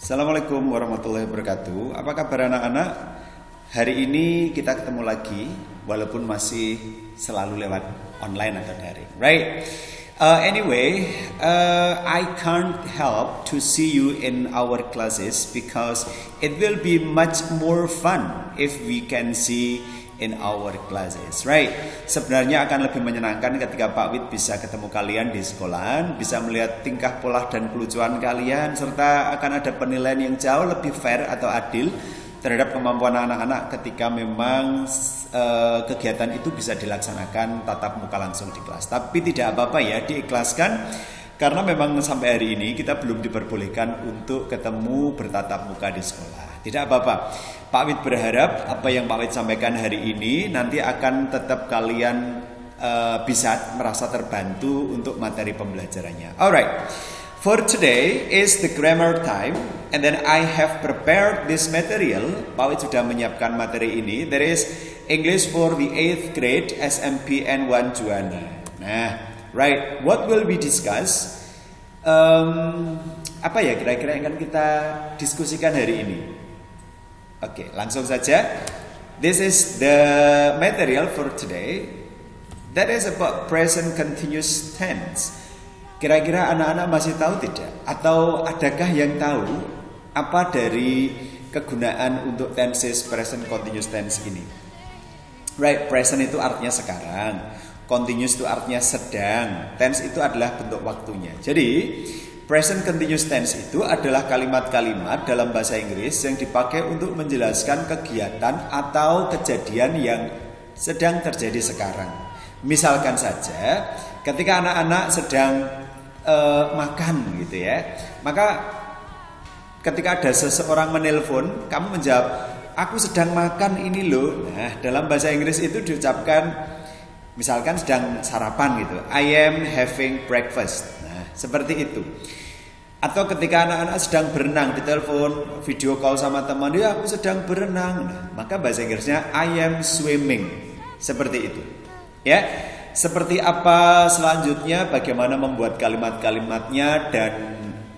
Assalamualaikum warahmatullahi wabarakatuh. Apa kabar anak-anak? Hari ini kita ketemu lagi, walaupun masih selalu lewat online atau daring, right? I can't help to see you in our classes because it will be much more fun if we can see in our classes, right? Sebenarnya akan lebih menyenangkan ketika Pak Wid bisa ketemu kalian di sekolahan, bisa melihat tingkah pola dan kelucuan kalian, serta akan ada penilaian yang jauh lebih fair atau adil terhadap kemampuan anak-anak ketika memang kegiatan itu bisa dilaksanakan tatap muka langsung di kelas. Tapi tidak apa-apa ya, diikhlaskan karena memang sampai hari ini kita belum diperbolehkan untuk ketemu bertatap muka di sekolah. Tidak apa-apa. Pak Wid berharap apa yang Pak Wid sampaikan hari ini nanti akan tetap kalian bisa merasa terbantu untuk materi pembelajarannya. Alright, for today is the grammar time, and then I have prepared this material. Pak Wid sudah menyiapkan materi ini. There is English for the 8th grade SMPN 1 Juana. Nah, right, what will we discuss? Apa ya kira-kira yang akan kita diskusikan hari ini? Oke, langsung saja. This is the material for today. That is about present continuous tense. Kira-kira anak-anak masih tahu tidak? Atau adakah yang tahu apa dari kegunaan untuk tenses present continuous tense ini? Right, present itu artinya sekarang, continuous itu artinya sedang, tense itu adalah bentuk waktunya. Jadi present continuous tense itu adalah kalimat-kalimat dalam bahasa Inggris yang dipakai untuk menjelaskan kegiatan atau kejadian yang sedang terjadi sekarang. Misalkan saja, ketika anak-anak sedang makan gitu ya, maka ketika ada seseorang menelpon, kamu menjawab, aku sedang makan ini loh. Nah, dalam bahasa Inggris itu diucapkan, misalkan sedang sarapan gitu, I am having breakfast. Seperti itu. Atau ketika anak-anak sedang berenang, ditelepon, video call sama teman, ya aku sedang berenang. Nah, maka bahasa Inggrisnya I am swimming. Seperti itu. Ya. Seperti apa selanjutnya, bagaimana membuat kalimat-kalimatnya dan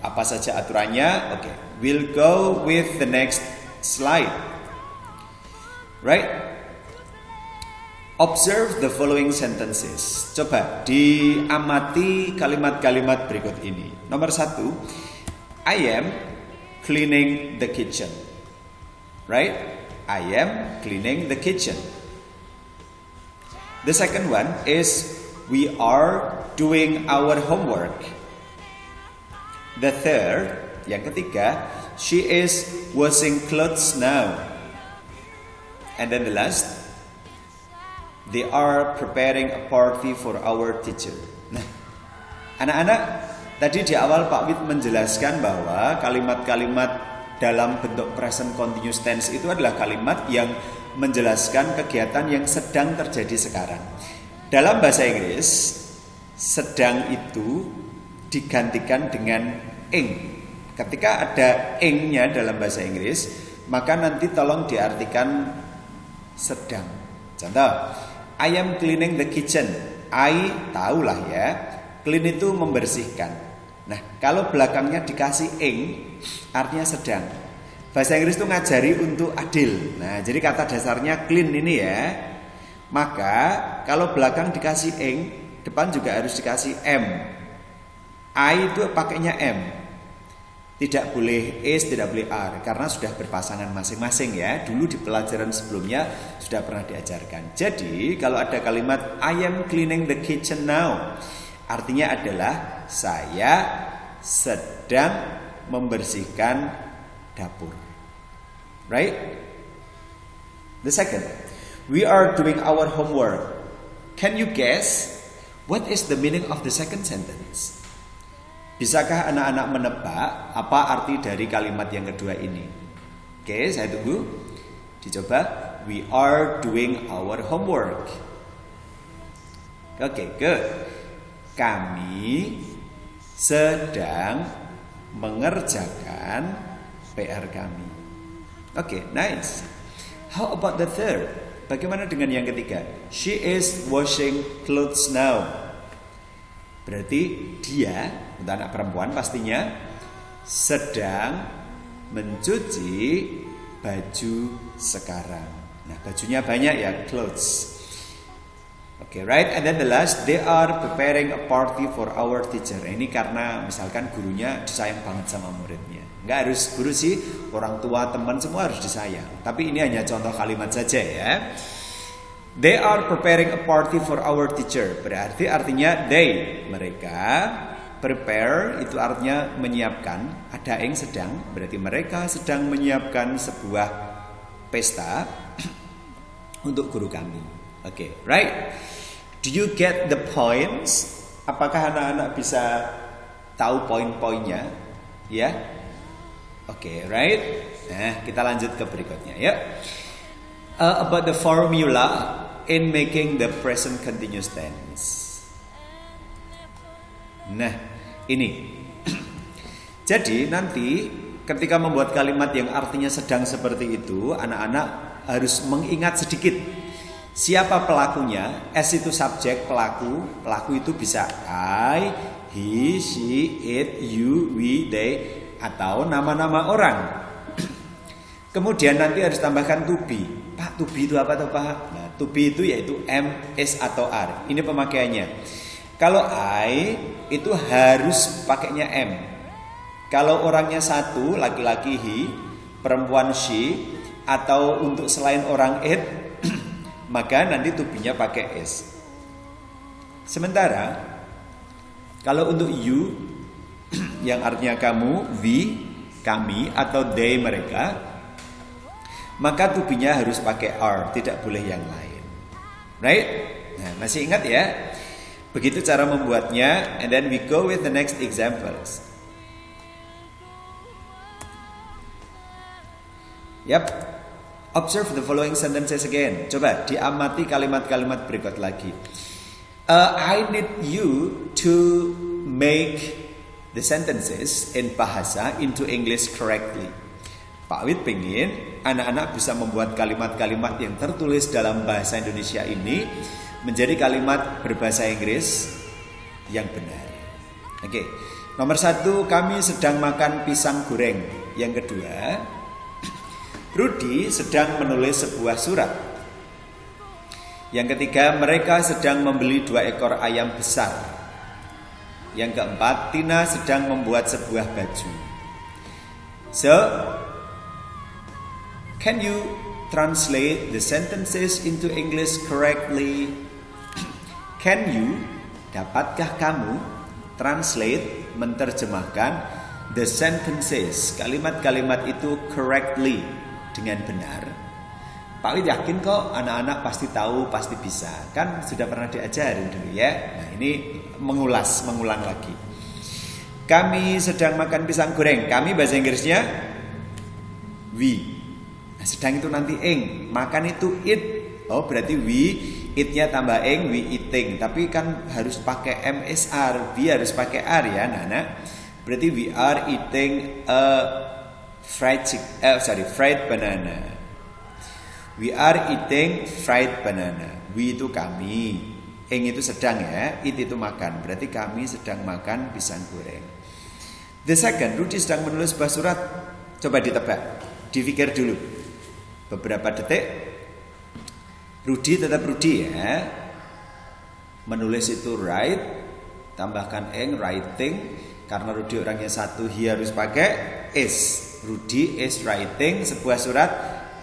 apa saja aturannya? Oke, we'll go with the next slide. Right? Observe the following sentences. Coba diamati kalimat-kalimat berikut ini. Nomor 1, I am cleaning the kitchen. Right? I am cleaning the kitchen. The second one is we are doing our homework. The third, yang ketiga, she is washing clothes now. And then the last, they are preparing a party for our teacher. Nah, anak-anak, tadi di awal Pak Wid menjelaskan bahwa kalimat-kalimat dalam bentuk present continuous tense itu adalah kalimat yang menjelaskan kegiatan yang sedang terjadi sekarang. Dalam bahasa Inggris, sedang itu digantikan dengan ing. Ketika ada ing-nya dalam bahasa Inggris, maka nanti tolong diartikan sedang. Contoh, I am cleaning the kitchen. I tahulah ya, clean itu membersihkan. Nah, kalau belakangnya dikasih ing, artinya sedang. Bahasa Inggris itu ngajari untuk adil. Nah, jadi kata dasarnya clean ini ya. Maka kalau belakang dikasih ing, depan juga harus dikasih m. I itu pakainya m. Tidak boleh is, tidak boleh are, karena sudah berpasangan masing-masing ya. Dulu di pelajaran sebelumnya sudah pernah diajarkan. Jadi kalau ada kalimat I am cleaning the kitchen now, artinya adalah saya sedang membersihkan dapur. Right? The second, we are doing our homework. Can you guess what is the meaning of the second sentence? Bisakah anak-anak menebak apa arti dari kalimat yang kedua ini? Oke, saya tunggu. Dicoba. We are doing our homework. Oke, good. Kami sedang mengerjakan PR kami. Oke, nice. How about the third? Bagaimana dengan yang ketiga? She is washing clothes now. Berarti dia, untuk anak perempuan pastinya, sedang mencuci baju sekarang. Nah, bajunya banyak ya, clothes. Okay, right? And then the last, they are preparing a party for our teacher. Ini karena misalkan gurunya disayang banget sama muridnya. Nggak harus guru sih, orang tua, teman semua harus disayang. Tapi ini hanya contoh kalimat saja ya. They are preparing a party for our teacher. Berarti artinya they, mereka. Prepare itu artinya menyiapkan. Ada yang sedang, berarti mereka sedang menyiapkan sebuah pesta untuk guru kami. Okay, right? Do you get the points? Apakah anak-anak bisa tahu poin-poinnya? Ya? Okay, right? Nah, kita lanjut ke berikutnya ya. About the formula in making the present continuous tense. Nah, ini. Jadi nanti ketika membuat kalimat yang artinya sedang seperti itu, anak-anak harus mengingat sedikit. Siapa pelakunya? S itu subjek, pelaku. Pelaku itu bisa I, he, she, it, you, we, they, atau nama-nama orang. Kemudian nanti harus tambahkan to be. Pak, to be itu apa tuh Pak? Nah, to be itu yaitu am, is, atau are. Ini pemakaiannya. Kalau I itu harus pakainya am. Kalau orangnya satu, laki-laki he, perempuan she, atau untuk selain orang it, maka nanti to be-nya pakai is. Sementara kalau untuk you yang artinya kamu, we, kami, atau they, mereka, maka to be-nya harus pakai are, tidak boleh yang lain. Right? Nah, masih ingat ya? Begitu cara membuatnya. And then we go with the next examples. Yep. Observe the following sentences again. Coba diamati kalimat-kalimat berikut lagi. I need you to make the sentences in bahasa into English correctly. Pak Wid pengen anak-anak bisa membuat kalimat-kalimat yang tertulis dalam bahasa Indonesia ini menjadi kalimat berbahasa Inggris yang benar. Oke. Nomor 1, kami sedang makan pisang goreng. Yang kedua, Rudy sedang menulis sebuah surat. Yang ketiga, mereka sedang membeli 2 ekor ayam besar. Yang keempat, Tina sedang membuat sebuah baju. So, can you translate the sentences into English correctly? Can you, dapatkah kamu translate, menerjemahkan the sentences, kalimat-kalimat itu correctly, dengan benar? Pak Wid yakin kok anak-anak pasti tahu, pasti bisa. Kan sudah pernah diajarin dulu ya. Nah, ini mengulang lagi. Kami sedang makan pisang goreng. Kami bahasa Inggrisnya we. Nah, sedang itu nanti ing. Makan itu eat. Oh, berarti we, eat-nya tambah ing, we eating. Tapi kan harus pakai MSR, we harus pakai R ya, Nana. Berarti we are eating a fried banana. We are eating fried banana. We itu kami, ing itu sedang ya, it itu makan. Berarti kami sedang makan pisang goreng. The second, Rudy sedang menulis sebuah surat. Coba ditebak, dipikir dulu beberapa detik. Rudy tetap Rudy ya. Menulis itu write, tambahkan ing, writing. Karena Rudy orangnya satu, he harus pakai is. Rudy is writing sebuah surat,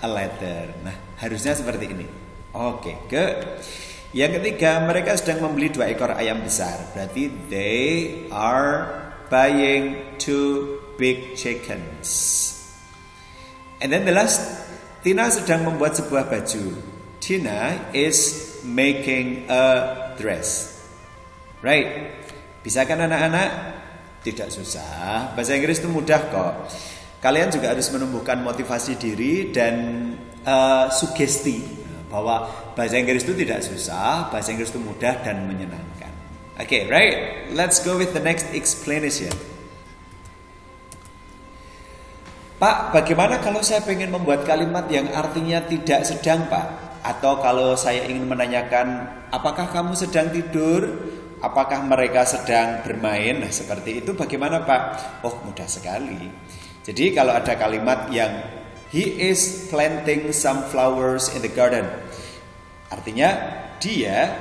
a letter. Nah, harusnya seperti ini. Oke, good. Yang ketiga, mereka sedang membeli 2 ekor ayam besar. Berarti they are buying 2 big chickens. And then the last, Tina sedang membuat sebuah baju. Tina is making a dress. Right? Bisa kan anak-anak? Tidak susah. Bahasa Inggris itu mudah kok. Kalian juga harus menumbuhkan motivasi diri dan sugesti bahwa bahasa Inggris itu tidak susah, bahasa Inggris itu mudah dan menyenangkan. Okay, right? Let's go with the next explanation. Pak, bagaimana kalau saya ingin membuat kalimat yang artinya tidak sedang, Pak? Atau kalau saya ingin menanyakan, apakah kamu sedang tidur? Apakah mereka sedang bermain? Nah, seperti itu bagaimana, Pak? Oh, mudah sekali. Jadi kalau ada kalimat yang he is planting some flowers in the garden, artinya dia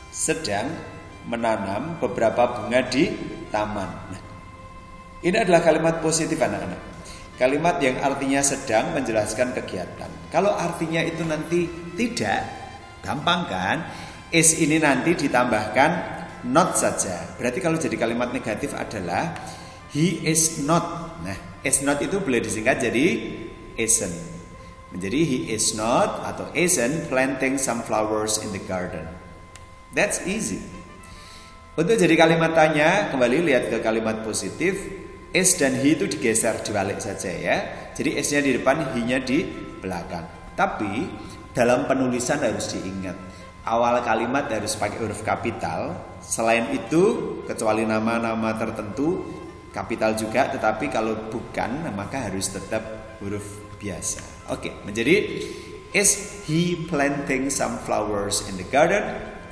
sedang menanam beberapa bunga di taman. Nah, ini adalah kalimat positif anak-anak. Kalimat yang artinya sedang menjelaskan kegiatan. Kalau artinya itu nanti tidak, gampang kan? Is ini nanti ditambahkan not saja. Berarti kalau jadi kalimat negatif adalah he is not. Nah, is not itu boleh disingkat jadi isn't. Menjadi he is not atau isn't planting some flowers in the garden. That's easy. Untuk jadi kalimat tanya, kembali lihat ke kalimat positif. Is dan he itu digeser, dibalik saja ya. Jadi is-nya di depan, he-nya di belakang. Tapi dalam penulisan harus diingat, awal kalimat harus pakai huruf kapital. Selain itu, kecuali nama-nama tertentu, kapital juga. Tetapi kalau bukan, maka harus tetap huruf biasa. Oke, menjadi is he planting some flowers in the garden?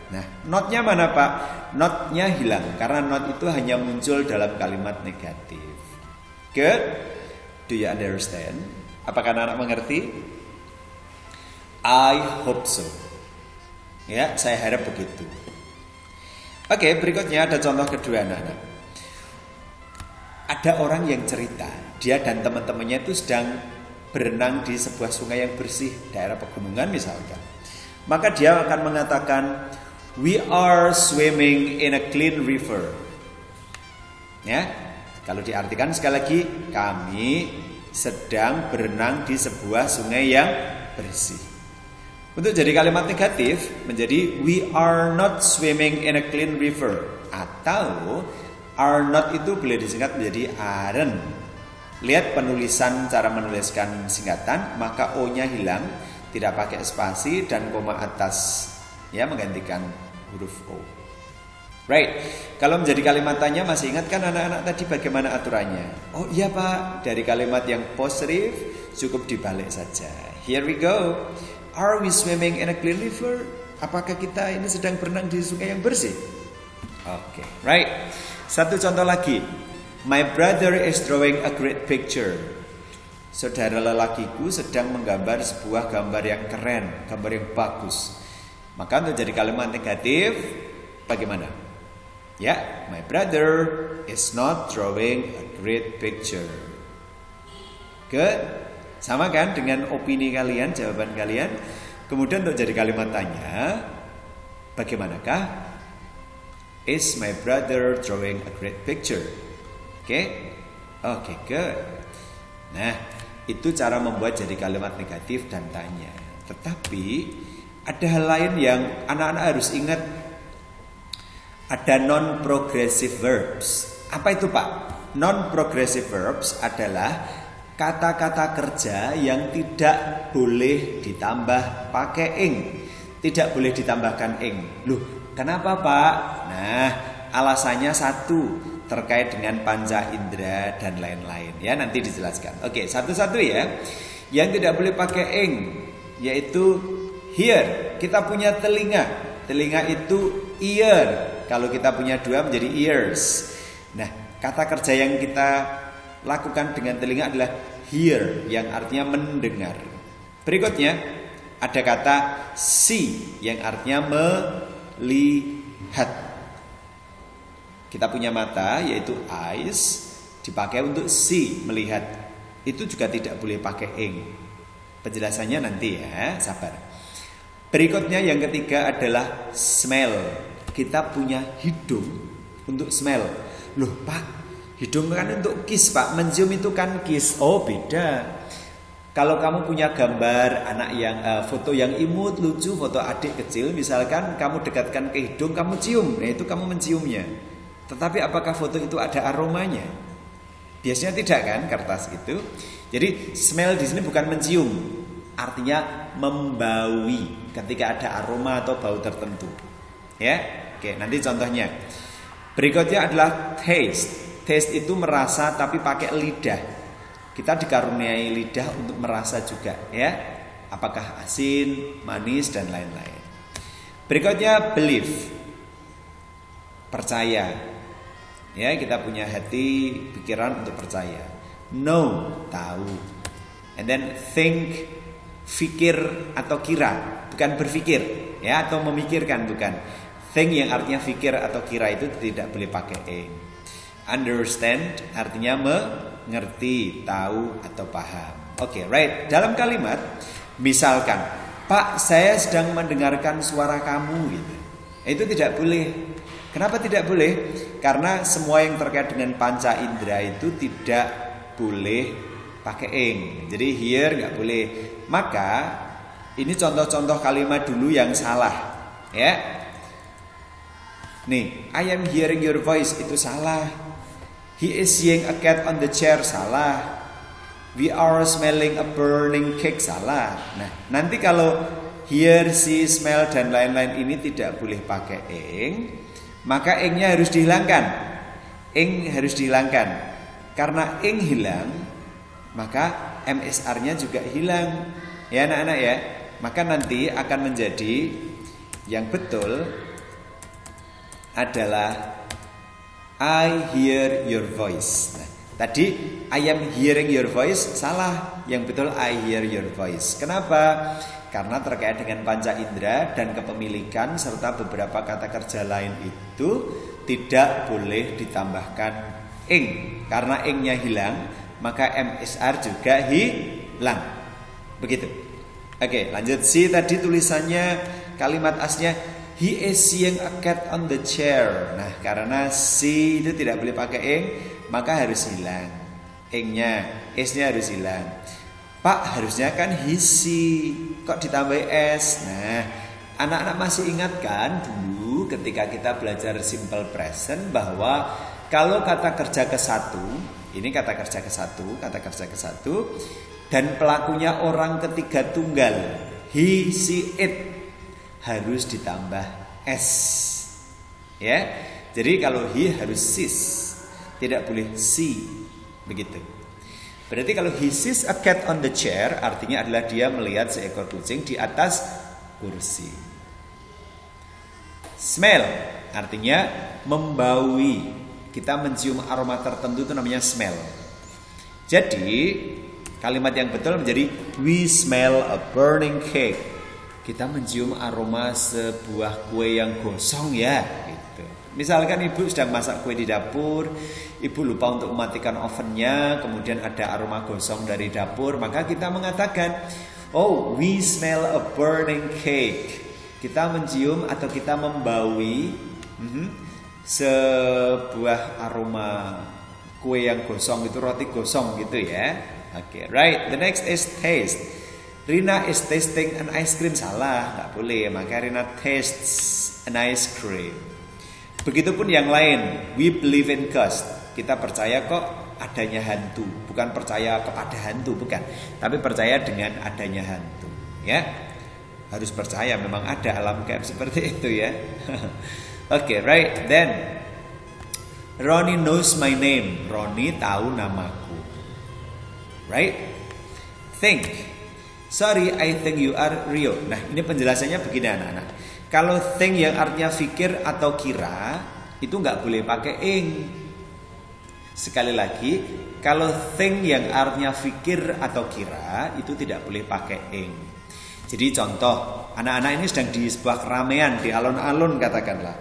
Nah, not-nya mana Pak? Not-nya hilang karena not itu hanya muncul dalam kalimat negatif. Good? Do you understand? Apakah anak-anak mengerti? I hope so. Ya, saya harap begitu. Oke, berikutnya ada contoh kedua anak-anak. Ada orang yang cerita, dia dan teman-temannya itu sedang berenang di sebuah sungai yang bersih, daerah pegunungan misalkan. Maka dia akan mengatakan, we are swimming in a clean river. Ya, kalau diartikan sekali lagi, kami sedang berenang di sebuah sungai yang bersih. Untuk jadi kalimat negatif menjadi we are not swimming in a clean river, atau are not itu boleh disingkat menjadi aren't. Lihat penulisan, cara menuliskan singkatan, maka O-nya hilang, tidak pakai spasi dan koma atas ya menggantikan huruf O. Right. Kalau menjadi kalimat tanya masih ingat kan anak-anak tadi bagaimana aturannya? Oh iya Pak, dari kalimat yang positif cukup dibalik saja. Here we go. Are we swimming in a clean river? Apakah kita ini sedang berenang di sungai yang bersih? Oke, right. Satu contoh lagi. My brother is drawing a great picture. Saudara lelakiku sedang menggambar sebuah gambar yang keren, gambar yang bagus. Maka untuk jadi kalimat negatif, bagaimana? Ya, my brother is not drawing a great picture. Good? Sama kan dengan opini kalian, jawaban kalian. Kemudian untuk jadi kalimat tanya, bagaimanakah? Is my brother drawing a great picture? Oke? Oke, good. Nah, itu cara membuat jadi kalimat negatif dan tanya. Tetapi ada hal lain yang anak-anak harus ingat. Ada non-progressive verbs. Apa itu Pak? Non-progressive verbs adalah kata-kata kerja yang tidak boleh ditambah pakai ing. Tidak boleh ditambahkan ing. Loh, kenapa Pak? Nah, alasannya satu, terkait dengan panca indera dan lain-lain. Ya, nanti dijelaskan. Oke, satu-satu ya. Yang tidak boleh pakai ing, yaitu here. Kita punya telinga. Telinga itu ear. Kalau kita punya dua menjadi ears. Nah, kata kerja yang kita lakukan dengan telinga adalah hear, yang artinya mendengar. Berikutnya ada kata see, yang artinya melihat. Kita punya mata yaitu eyes, dipakai untuk see, melihat. Itu juga tidak boleh pakai ing. Penjelasannya nanti ya, sabar. Berikutnya yang ketiga adalah smell. Kita punya hidung untuk smell. Loh Pak, hidung kan untuk kiss Pak, mencium itu kan kiss. Oh beda. Kalau kamu punya gambar anak yang foto yang imut, lucu, foto adik kecil, misalkan kamu dekatkan ke hidung, kamu cium, nah itu kamu menciumnya. Tetapi apakah foto itu ada aromanya? Biasanya tidak kan, kertas itu. Jadi smell di sini bukan mencium, artinya membaui ketika ada aroma atau bau tertentu. Ya. Oke, nanti contohnya. Berikutnya adalah taste. Taste itu merasa tapi pakai lidah. Kita dikaruniai lidah untuk merasa juga, ya. Apakah asin, manis dan lain-lain. Berikutnya belief. Percaya. Ya, kita punya hati, pikiran untuk percaya. know, tahu. And then think, fikir atau kira, bukan berpikir ya, atau memikirkan, bukan. Think yang artinya fikir atau kira itu tidak boleh pakai ing. Understand artinya mengerti, tahu atau paham. Oke, right. Dalam kalimat misalkan, Pak, saya sedang mendengarkan suara kamu gitu. Itu tidak boleh. Kenapa tidak boleh? Karena semua yang terkait dengan panca indera itu tidak boleh pakai ing. Jadi here nggak boleh. Maka ini contoh-contoh kalimat dulu yang salah, ya. Nih, I am hearing your voice itu salah. He is seeing a cat on the chair salah. We are smelling a burning cake salah. Nah, nanti kalau hear, see, smell dan lain-lain ini tidak boleh pakai ing, maka ing-nya harus dihilangkan. Ing harus dihilangkan. Karena ing hilang, maka MSR-nya juga hilang. Ya anak-anak ya. Maka nanti akan menjadi yang betul adalah I hear your voice. Nah, tadi I am hearing your voice salah. Yang betul I hear your voice. Kenapa? Karena terkait dengan panca indera dan kepemilikan serta beberapa kata kerja lain itu tidak boleh ditambahkan ing. Karena ing-nya hilang, maka MSR juga hilang. Begitu. Oke, lanjut. Si tadi tulisannya kalimat asnya he is seeing a cat on the chair. Nah, karena si itu tidak boleh pakai ing, maka harus hilang ing-nya, s-nya harus hilang. Pak, harusnya kan he see, kok ditambah s. Nah, anak-anak masih ingat kan dulu ketika kita belajar simple present bahwa kalau kata kerja ke satu, ini kata kerja ke satu, dan pelakunya orang ketiga tunggal, he, she, it, harus ditambah s. Ya, jadi kalau he harus sis, tidak boleh see, begitu. Berarti kalau he sees a cat on the chair, artinya adalah dia melihat seekor kucing di atas kursi. Smell artinya membaui. Kita mencium aroma tertentu itu namanya smell. Jadi kalimat yang betul menjadi we smell a burning cake. Kita mencium aroma sebuah kue yang gosong ya gitu. Misalkan ibu sedang masak kue di dapur, ibu lupa untuk mematikan ovennya, kemudian ada aroma gosong dari dapur, maka kita mengatakan, oh, we smell a burning cake. Kita mencium atau kita membaui sebuah aroma kue yang gosong, itu roti gosong gitu ya. Oke, right. The next is taste. Rina is tasting an ice cream, salah, nggak boleh. Maka Rina tastes an ice cream. Begitupun yang lain. We believe in ghost. Kita percaya kok adanya hantu, bukan percaya kepada hantu, bukan, tapi percaya dengan adanya hantu. Ya, harus percaya memang ada alam gaib seperti itu ya. Oke, right. Then Ronnie knows my name. Ronnie tahu namaku. Right? Think. Sorry, I think you are Rio. Nah, ini penjelasannya begini anak-anak. Kalau think yang artinya fikir atau kira, itu nggak boleh pakai ing. Sekali lagi, kalau think yang artinya fikir atau kira, itu tidak boleh pakai ing. Jadi contoh, anak-anak ini sedang di sebuah keramaian, di alun-alun katakanlah.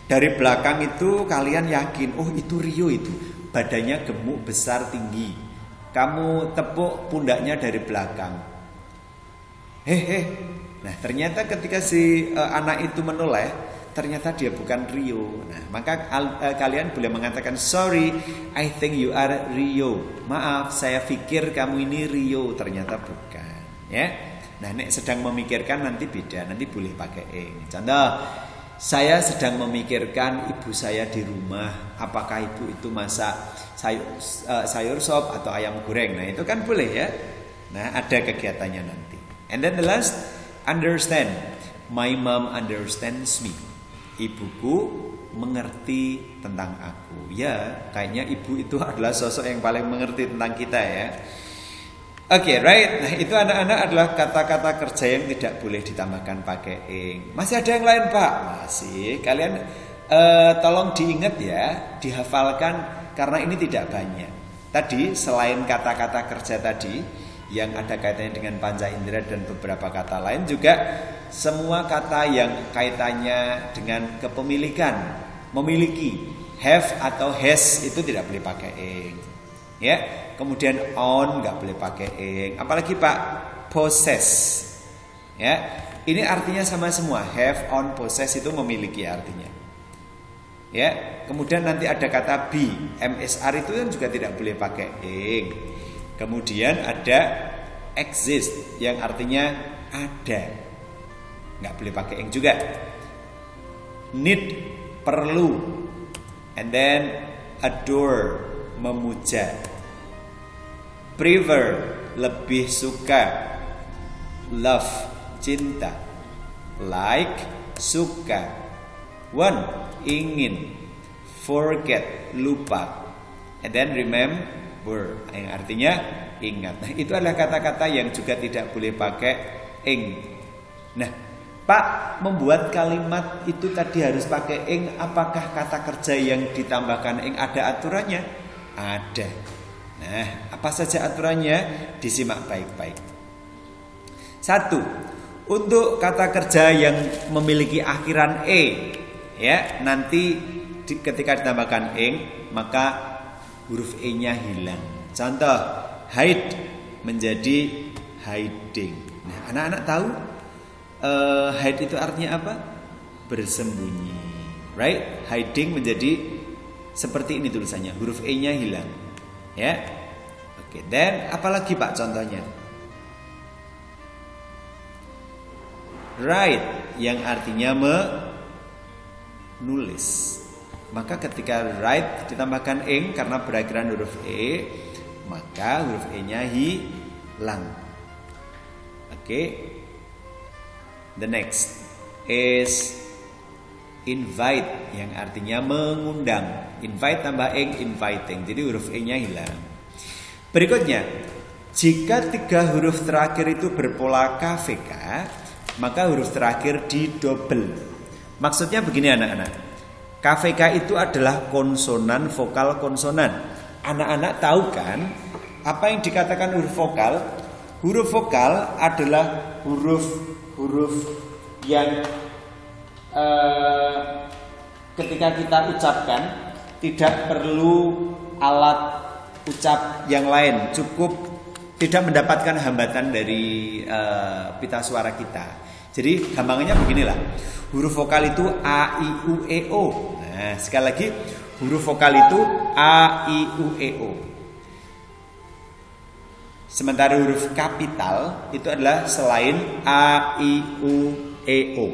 Dari belakang itu kalian yakin, oh itu Rio itu, badannya gemuk, besar, tinggi. Kamu tepuk pundaknya dari belakang. Nah ternyata ketika si anak itu menoleh, ternyata dia bukan Rio. Nah maka kalian boleh mengatakan, sorry, I think you are Rio. Maaf, saya pikir kamu ini Rio, ternyata bukan. Ya. Nah nek sedang memikirkan nanti beda, nanti boleh pakai ing. Contoh, saya sedang memikirkan ibu saya di rumah, apakah ibu itu masak sayur sop atau ayam goreng. Nah itu kan boleh ya. Nah ada kegiatannya nanti. And then the last, understand. My mom understands me. Ibuku mengerti tentang aku. Ya, kayaknya ibu itu adalah sosok yang paling mengerti tentang kita ya. Oke, right. Nah, itu anak-anak adalah kata-kata kerja yang tidak boleh ditambahkan pakai ing. Masih ada yang lain, Pak? Masih. Kalian tolong diingat ya, dihafalkan karena ini tidak banyak. Tadi selain kata-kata kerja tadi yang ada kaitannya dengan panca indera dan beberapa kata lain, juga semua kata yang kaitannya dengan kepemilikan, memiliki, have atau has itu tidak boleh pakai ing. Ya, kemudian on nggak boleh pakai ing. Apalagi Pak, possess. Ya, ini artinya sama semua. Have, on, possess itu memiliki artinya. Ya, kemudian nanti ada kata be, MSR itu kan juga tidak boleh pakai ing. Kemudian ada exist yang artinya ada, nggak boleh pakai ing juga. Need, perlu, and then adore, memuja. Prefer, lebih suka. Love, cinta. Like, suka. Want, ingin. Forget, lupa. And then remember, yang artinya ingat. Nah, itu adalah kata-kata yang juga tidak boleh pakai ing. Nah, Pak, membuat kalimat itu tadi harus pakai ing. Apakah kata kerja yang ditambahkan ing ada aturannya? Ada. Nah, apa saja aturannya? Disimak baik-baik. 1. Untuk kata kerja yang memiliki akhiran e, ya, nanti ketika ditambahkan ing maka huruf e-nya hilang. Contoh, hide menjadi hiding. Nah, anak-anak tahu hide itu artinya apa? Bersembunyi. Right? Hiding menjadi seperti ini tulisannya, huruf e-nya hilang. Ya. Oke, dan apalagi Pak contohnya? Write yang artinya menulis. Maka ketika write ditambahkan ing karena berakhiran huruf e, maka huruf e-nya hilang. Oke. The next is invite yang artinya mengundang. Invite tambah ing, inviting. Jadi huruf e-nya hilang. Berikutnya, jika 3 huruf terakhir itu berpola KVK, maka huruf terakhir didobel. Maksudnya begini anak-anak. KVK itu adalah konsonan, vokal, konsonan. Anak-anak tahu kan apa yang dikatakan huruf vokal? Huruf vokal adalah huruf yang ketika kita ucapkan tidak perlu alat ucap yang lain, cukup tidak mendapatkan hambatan dari pita suara kita. Jadi gampangannya beginilah. Huruf vokal itu a, i, u, e, o. Nah, sekali lagi huruf vokal itu a, i, u, e, o. Sementara huruf kapital itu adalah selain a, i, u, e, o.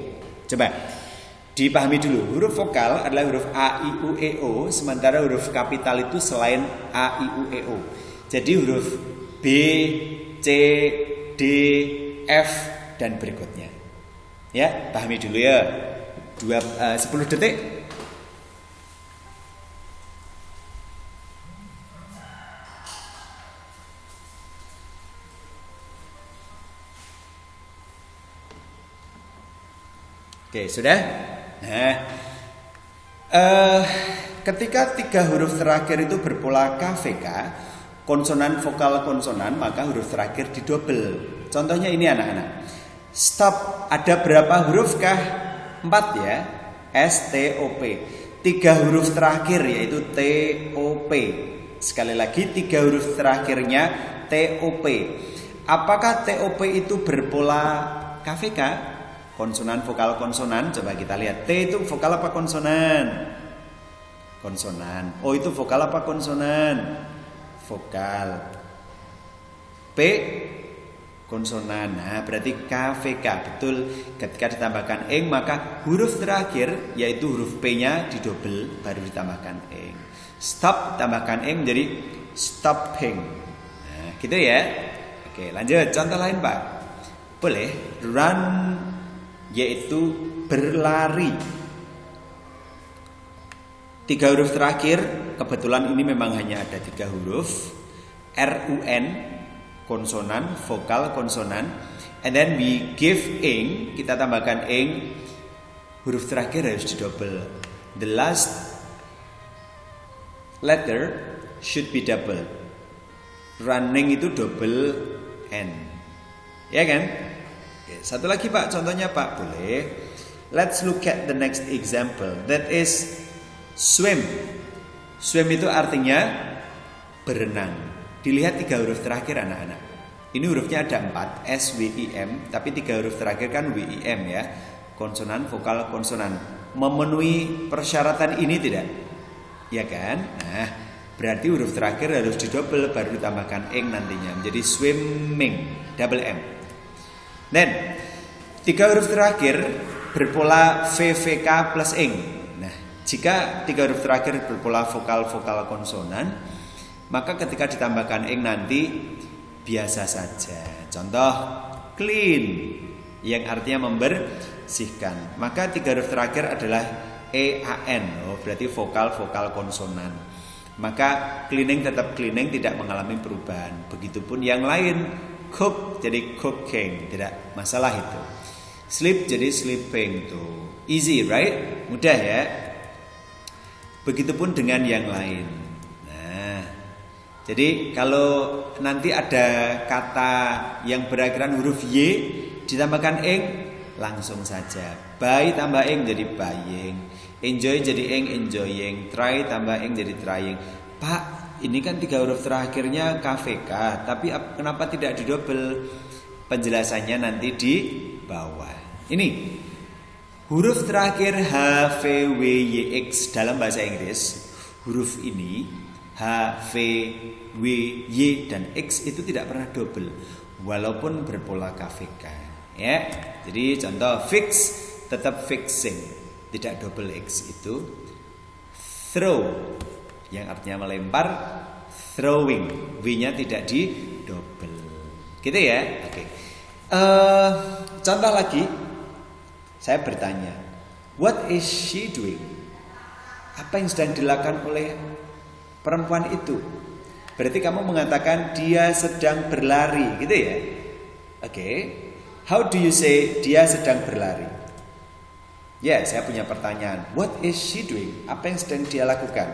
Coba dipahami dulu. Huruf vokal adalah huruf a, i, u, e, o. Sementara huruf kapital itu selain a, i, u, e, o. Jadi huruf B, C, D, F dan berikutnya. Ya, pahami dulu ya. 10 detik. Oke, sudah? Nah, ketika 3 huruf terakhir itu berpola KVK, konsonan, vokal, konsonan, maka huruf terakhir didobel. Contohnya ini anak-anak. Stop, ada berapa huruf kah? 4 ya. S, T, O, P. 3 huruf terakhir yaitu T, O, P. Sekali lagi 3 huruf terakhirnya T, O, P. Apakah T, O, P itu berpola KVK? Konsonan, vokal, konsonan. Coba kita lihat. T itu vokal apa konsonan? Konsonan. O itu vokal apa konsonan? Vokal. P konsonan. Nah, berarti KVK. Betul. Ketika ditambahkan ing maka huruf terakhir yaitu huruf P-nya didobel baru ditambahkan ing. Stop ditambahkan ing menjadi stopping. Nah, gitu ya. Oke, lanjut. Contoh lain, Pak. Boleh. Run yaitu berlari. 3 huruf terakhir, kebetulan ini memang hanya ada 3 huruf. RUN konsonan, vokal, konsonan. And then we give ing, kita tambahkan ing. Huruf terakhir harus didouble. The last letter should be double. Running itu double N. Ya kan? Oke, satu lagi Pak, contohnya Pak, boleh. Let's look at the next example. That is swim. Swim itu artinya berenang. Dilihat 3 huruf terakhir anak-anak. Ini hurufnya ada 4, S, W, I, M. Tapi 3 huruf terakhir kan W, I, M ya. Konsonan, vokal, konsonan. Memenuhi persyaratan ini tidak? Ya kan? Nah, berarti huruf terakhir harus didouble baru ditambahkan ing nantinya. Menjadi swimming, double M. Then 3 huruf terakhir berpola VVK plus ing. Nah, jika 3 huruf terakhir berpola vokal, vokal, konsonan, maka ketika ditambahkan ing nanti biasa saja. Contoh clean yang artinya membersihkan. Maka 3 huruf terakhir adalah EAN. Oh, berarti vokal, vokal, konsonan. Maka cleaning tetap cleaning, tidak mengalami perubahan. Begitupun yang lain. Cook jadi cooking, tidak masalah itu. Sleep jadi sleeping tuh. Easy, right? Mudah ya. Begitupun dengan yang lain. Nah, jadi kalau nanti ada kata yang berakhiran huruf Y ditambahkan ing, langsung saja. Buy tambah ing jadi buying. Enjoy jadi ing, enjoying. Try tambah ing jadi trying. Pak, ini kan 3 huruf terakhirnya KVK, tapi kenapa tidak didouble? Penjelasannya nanti di bawah. Ini huruf terakhir H, V, W, Y, X dalam bahasa Inggris. Huruf ini H, V, W, Y, dan X itu tidak pernah double, walaupun berpola KVK. Ya, jadi contoh fix tetap fixing, tidak double X itu. Throw yang artinya melempar, throwing, W-nya tidak di double. Gitu ya. Oke. Contoh lagi, saya bertanya, what is she doing? Apa yang sedang dilakukan oleh perempuan itu? Berarti kamu mengatakan dia sedang berlari, gitu ya. Oke. How do you say dia sedang berlari? Ya, saya punya pertanyaan. What is she doing? Apa yang sedang dia lakukan?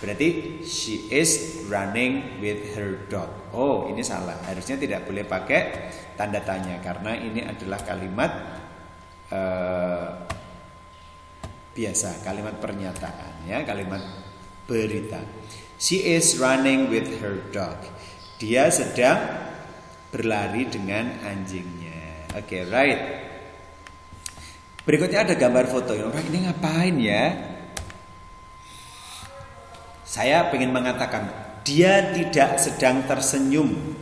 Berarti she is running with her dog. Oh, ini salah. Harusnya tidak boleh pakai tanda tanya karena ini adalah kalimat biasa, kalimat pernyataan ya, kalimat berita. She is running with her dog. Dia sedang berlari dengan anjingnya. Oke, right. Berikutnya ada gambar foto. Orang ini ngapain ya? Saya ingin mengatakan dia tidak sedang tersenyum.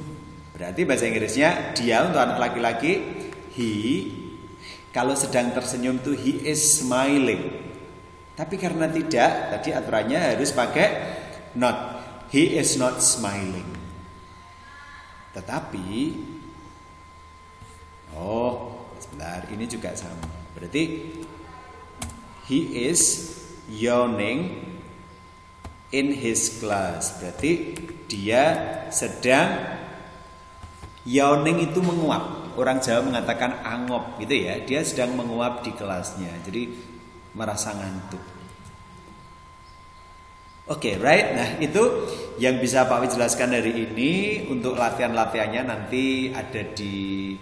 Berarti bahasa Inggrisnya dia untuk anak laki-laki he. Kalau sedang tersenyum tuh he is smiling. Tapi karena tidak, tadi aturannya harus pakai not. He is not smiling. Tetapi sebentar, ini juga sama. Berarti he is yawning in his class. Berarti dia sedang yawning itu menguap. Orang Jawa mengatakan angop gitu ya. Dia sedang menguap di kelasnya. Jadi merasa ngantuk. Oke, right. Nah, itu yang bisa Pak Wi jelaskan hari ini. Untuk latihan-latihannya nanti ada di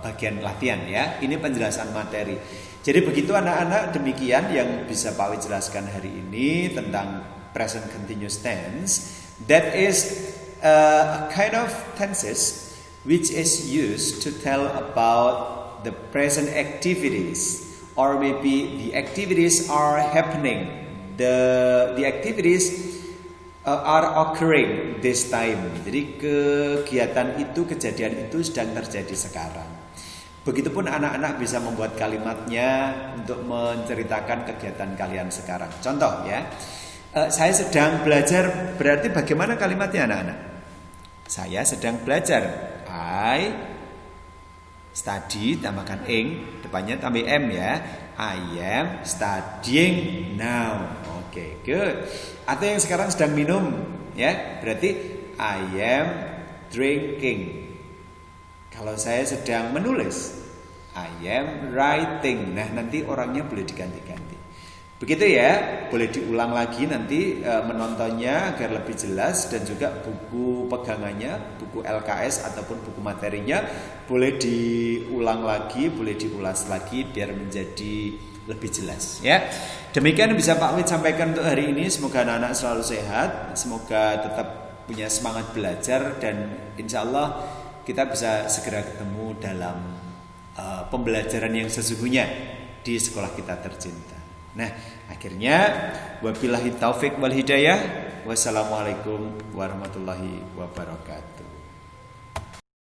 bagian latihan ya. Ini penjelasan materi. Jadi begitu anak-anak, demikian yang bisa Pak Wi jelaskan hari ini tentang present continuous tense. That is a kind of tenses which is used to tell about the present activities, or maybe the activities are happening. The activities are occurring this time. Jadi kegiatan itu, kejadian itu sedang terjadi sekarang. Begitupun anak-anak bisa membuat kalimatnya untuk menceritakan kegiatan kalian sekarang. Contoh ya, saya sedang belajar, berarti bagaimana kalimatnya anak-anak? Saya sedang belajar. I study, tambahkan ing, depannya tambah m ya. I am studying now. Oke, good. Atau yang sekarang sedang minum ya, berarti I am drinking. Kalau saya sedang menulis, I am writing. Nah, nanti orangnya boleh diganti-ganti. Begitu ya, boleh diulang lagi nanti menontonnya agar lebih jelas, dan juga buku pegangannya, buku LKS ataupun buku materinya boleh diulang lagi, boleh diulas lagi biar menjadi lebih jelas ya. Demikian bisa Pak Wid sampaikan untuk hari ini. Semoga anak-anak selalu sehat, semoga tetap punya semangat belajar, dan insya Allah kita bisa segera ketemu dalam pembelajaran yang sesungguhnya di sekolah kita tercinta. Nah, akhirnya wabillahi taufik wal hidayah. Wassalamualaikum warahmatullahi wabarakatuh.